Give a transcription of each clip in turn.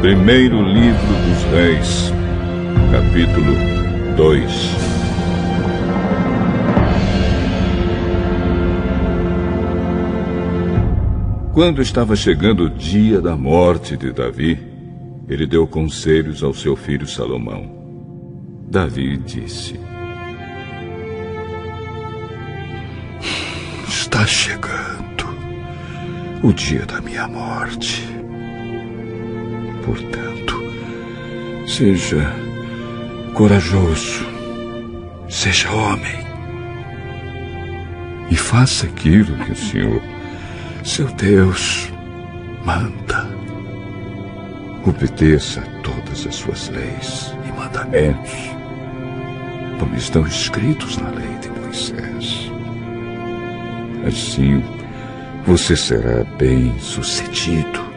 Primeiro livro dos Reis, capítulo 2. Quando estava chegando o dia da morte de Davi, ele deu conselhos ao seu filho Salomão. Davi disse: Está chegando o dia da minha morte. Portanto, seja corajoso, seja homem, e faça aquilo que o Senhor, seu Deus, manda. Obedeça a todas as suas leis e mandamentos, como estão escritos na lei de Moisés. Assim, você será bem-sucedido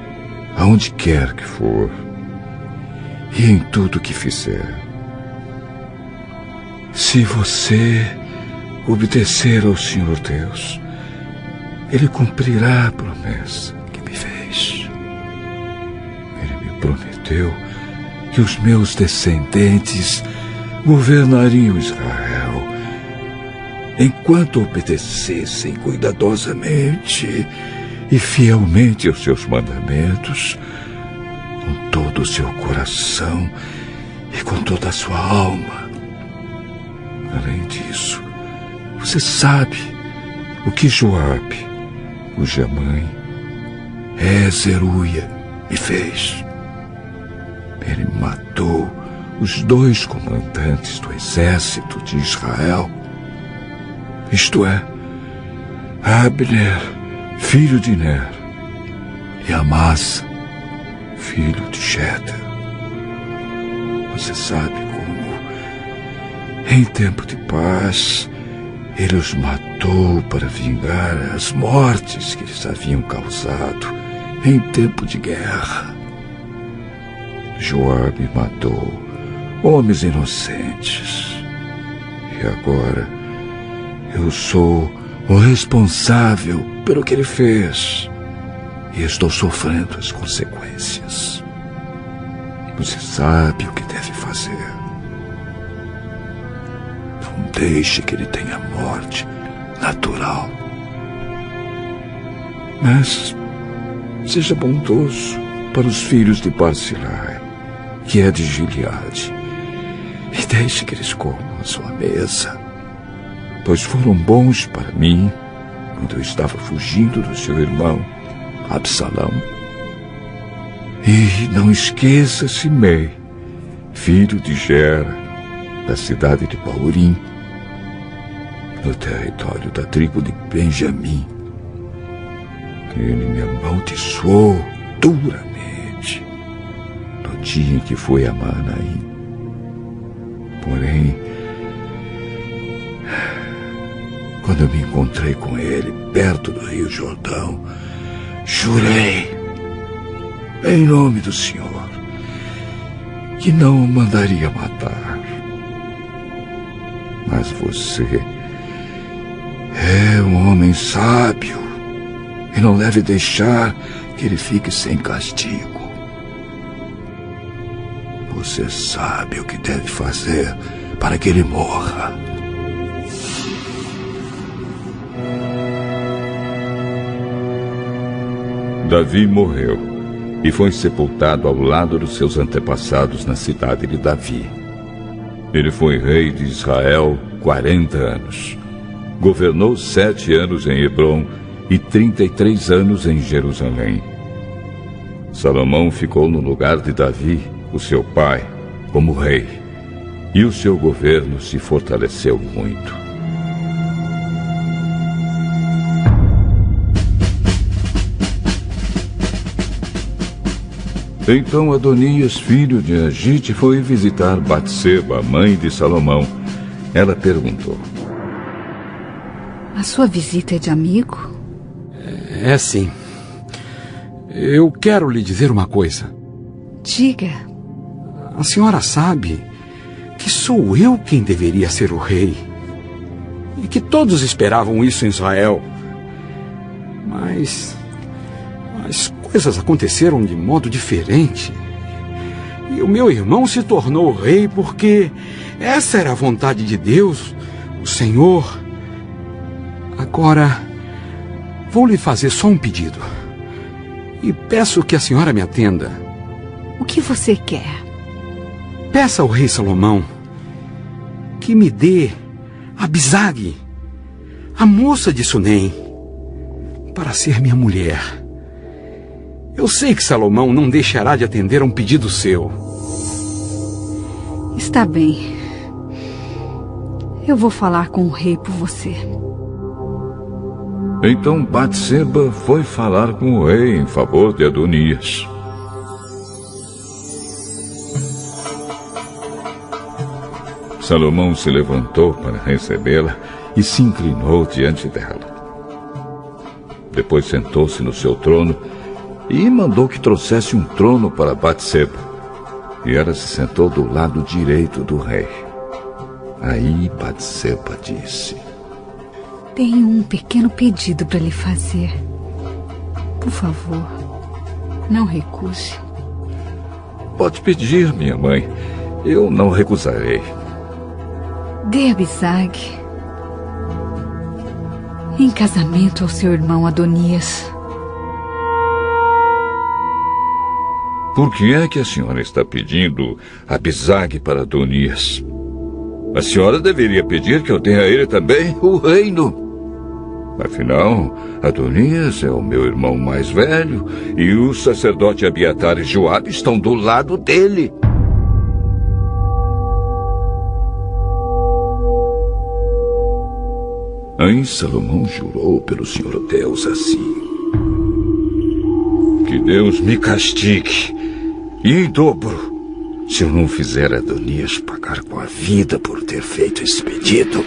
aonde quer que for e em tudo que fizer. Se você obedecer ao Senhor Deus, Ele cumprirá a promessa que me fez. Ele me prometeu que os meus descendentes governariam Israel enquanto obedecessem cuidadosamente e fielmente aos seus mandamentos, com todo o seu coração e com toda a sua alma. Além disso, você sabe o que Joabe, cuja mãe é Zeruia, me fez. Ele matou os 2 comandantes do exército de Israel, isto é, Abner, filho de Ner, e Amasa, filho de Jeter. Você sabe como, em tempo de paz, ele os matou para vingar as mortes que eles haviam causado em tempo de guerra. Joabe matou homens inocentes, e agora eu sou o responsável pelo que ele fez e estou sofrendo as consequências. Você sabe o que deve fazer. Não deixe que ele tenha morte natural. Mas seja bondoso para os filhos de Barzilai, que é de Gileade, e deixe que eles comam a sua mesa, pois foram bons para mim quando eu estava fugindo do seu irmão, Absalão. E não esqueça Simei, filho de Gera, da cidade de Baurim, no território da tribo de Benjamim. Ele me amaldiçoou duramente no dia em que foi a Manaim. Porém, quando eu me encontrei com ele perto do Rio Jordão, jurei, em nome do Senhor, que não o mandaria matar. Mas você é um homem sábio e não deve deixar que ele fique sem castigo. Você sabe o que deve fazer para que ele morra. Davi morreu e foi sepultado ao lado dos seus antepassados na cidade de Davi. Ele foi rei de Israel 40 anos. Governou 7 anos em Hebrom e 33 anos em Jerusalém. Salomão ficou no lugar de Davi, o seu pai, como rei, e o seu governo se fortaleceu muito. Então Adonias, filho de Agite, foi visitar Batseba, mãe de Salomão. Ela perguntou: A sua visita é de amigo? É sim. Eu quero lhe dizer uma coisa. Diga. A senhora sabe que sou eu quem deveria ser o rei. E que todos esperavam isso em Israel. Mas as coisas aconteceram de modo diferente. E o meu irmão se tornou rei porque essa era a vontade de Deus, o Senhor. Agora, vou lhe fazer só um pedido. E peço que a senhora me atenda. O que você quer? Peça ao rei Salomão que me dê Abisag, a moça de Sunem, para ser minha mulher. Eu sei que Salomão não deixará de atender a um pedido seu. Está bem. Eu vou falar com o rei por você. Então Batseba foi falar com o rei em favor de Adonias. Salomão se levantou para recebê-la e se inclinou diante dela. Depois sentou-se no seu trono e mandou que trouxesse um trono para Batseba. E ela se sentou do lado direito do rei. Aí Batseba disse: Tenho um pequeno pedido para lhe fazer. Por favor, não recuse. Pode pedir, minha mãe. Eu não recusarei. Dê Abisag em casamento ao seu irmão Adonias. Por que é que a senhora está pedindo Abisag para Adonias? A senhora deveria pedir que eu dê a ele também o reino. Afinal, Adonias é o meu irmão mais velho e o sacerdote Abiatar e Joabe estão do lado dele. Aí Salomão jurou pelo Senhor Deus assim: que Deus me castigue, e em dobro, se eu não fizer Adonias pagar com a vida por ter feito esse pedido.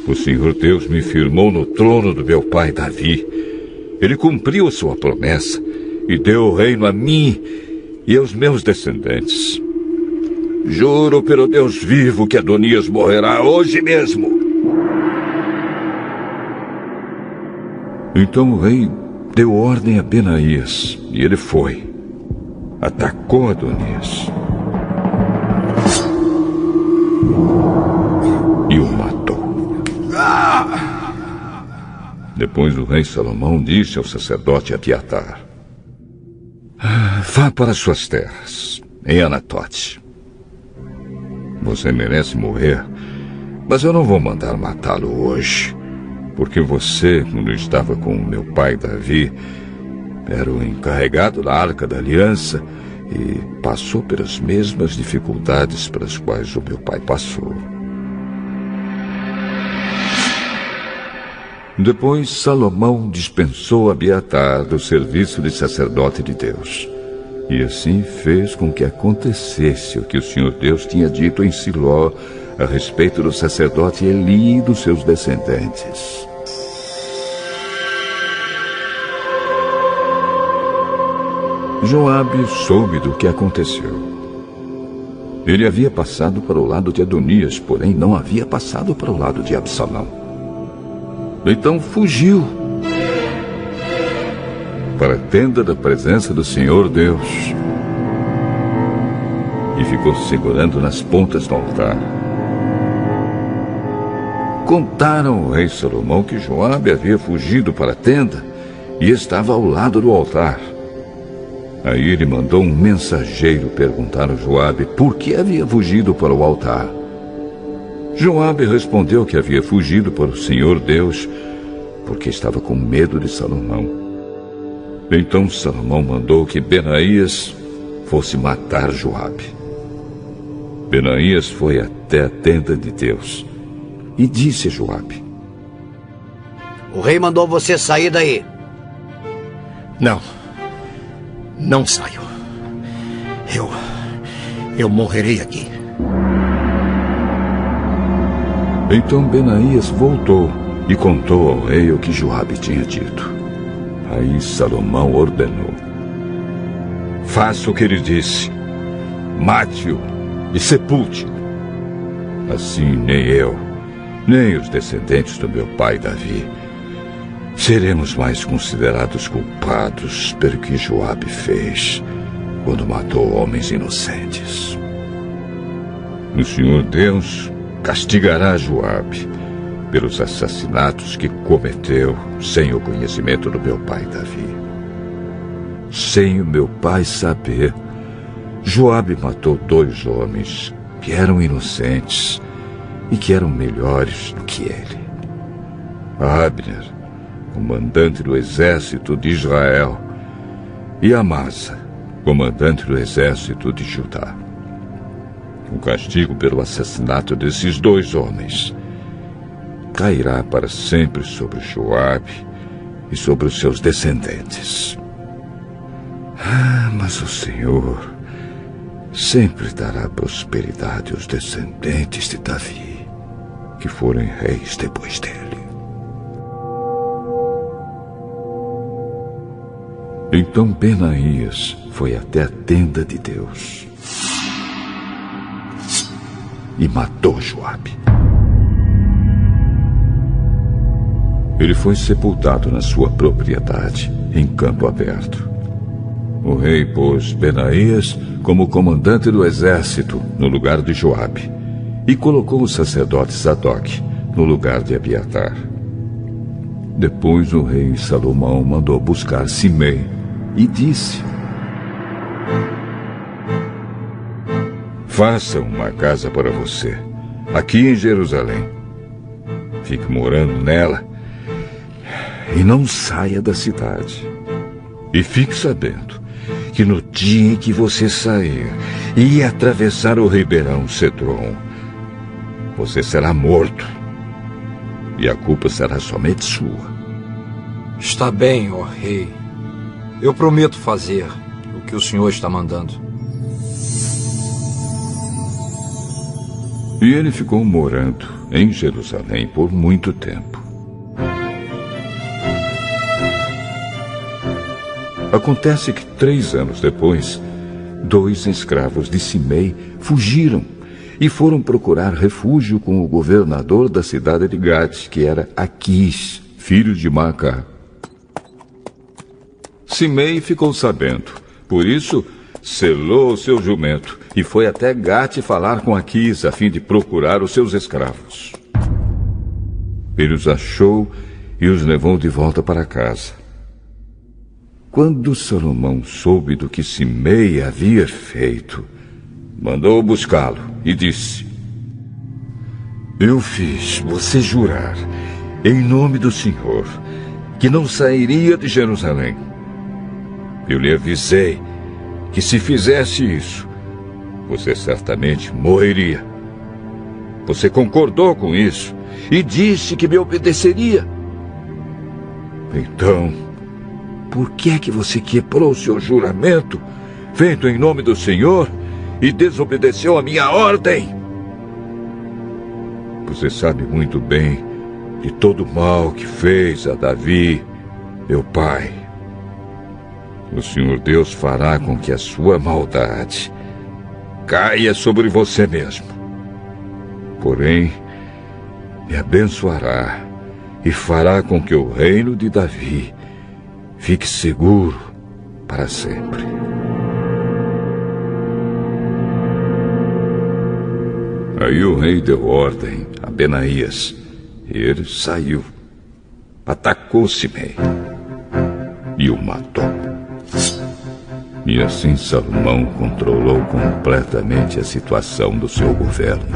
O Senhor Deus me firmou no trono do meu pai Davi. Ele cumpriu a sua promessa e deu o reino a mim e aos meus descendentes. Juro pelo Deus vivo que Adonias morrerá hoje mesmo. Então o rei deu ordem a Benaías e ele foi. Atacou Adonias e o matou. Depois o rei Salomão disse ao sacerdote Abiatar: vá para suas terras, em Anatote. Você merece morrer, mas eu não vou mandar matá-lo hoje, porque você, quando estava com o meu pai Davi, era o encarregado da Arca da Aliança e passou pelas mesmas dificuldades pelas quais o meu pai passou. Depois Salomão dispensou Abiatar do serviço de sacerdote de Deus. E assim fez com que acontecesse o que o Senhor Deus tinha dito em Siló a respeito do sacerdote Eli e dos seus descendentes. Joabe soube do que aconteceu. Ele havia passado para o lado de Adonias, porém não havia passado para o lado de Absalão. Então fugiu para a tenda da presença do Senhor Deus e ficou segurando nas pontas do altar. Contaram ao rei Salomão que Joabe havia fugido para a tenda e estava ao lado do altar. Aí ele mandou um mensageiro perguntar a Joabe por que havia fugido para o altar. Joabe respondeu que havia fugido para o Senhor Deus porque estava com medo de Salomão. Então Salomão mandou que Benaías fosse matar Joabe. Benaías foi até a tenda de Deus e disse a Joabe: o rei mandou você sair daí. Não saio. Eu morrerei aqui. Então Benaías voltou e contou ao rei o que Joabe tinha dito. Aí Salomão ordenou: faça o que ele disse, mate-o e sepulte-o. Assim nem eu, nem os descendentes do meu pai Davi seremos mais considerados culpados pelo que Joabe fez, quando matou homens inocentes. O Senhor Deus castigará Joabe pelos assassinatos que cometeu sem o conhecimento do meu pai Davi. Sem o meu pai saber, Joabe matou 2 homens que eram inocentes e que eram melhores do que ele. Abner, comandante do exército de Israel, e Amasa, comandante do exército de Judá. O castigo pelo assassinato desses 2 homens cairá para sempre sobre Joabe e sobre os seus descendentes. Mas o Senhor sempre dará prosperidade aos descendentes de Davi, que forem reis depois dele. Então Benaías foi até a tenda de Deus e matou Joabe. Ele foi sepultado na sua propriedade, em campo aberto. O rei pôs Benaías como comandante do exército no lugar de Joabe e colocou o sacerdote Zadok no lugar de Abiatar. Depois o rei Salomão mandou buscar Simei e disse: faça uma casa para você, aqui em Jerusalém. Fique morando nela e não saia da cidade. E fique sabendo que no dia em que você sair e atravessar o ribeirão Cedron, você será morto, e a culpa será somente sua. Está bem, ó rei. Eu prometo fazer o que o senhor está mandando. E ele ficou morando em Jerusalém por muito tempo. Acontece que 3 anos depois, 2 escravos de Simei fugiram e foram procurar refúgio com o governador da cidade de Gate, que era Aquis, filho de Maacá. Simei ficou sabendo, por isso selou o seu jumento e foi até Gate falar com Aquis a fim de procurar os seus escravos. Ele os achou e os levou de volta para casa. Quando Salomão soube do que Simei havia feito, mandou buscá-lo e disse: eu fiz você jurar, em nome do Senhor, que não sairia de Jerusalém. Eu lhe avisei que se fizesse isso, você certamente morreria. Você concordou com isso e disse que me obedeceria. Então, por que é que você quebrou seu juramento, feito em nome do Senhor, e desobedeceu a minha ordem? Você sabe muito bem de todo o mal que fez a Davi, meu pai. O Senhor Deus fará com que a sua maldade caia sobre você mesmo. Porém, me abençoará e fará com que o reino de Davi fique seguro para sempre. Aí o rei deu ordem a Benaías e ele saiu, atacou Simei e o matou. E assim Salomão controlou completamente a situação do seu governo.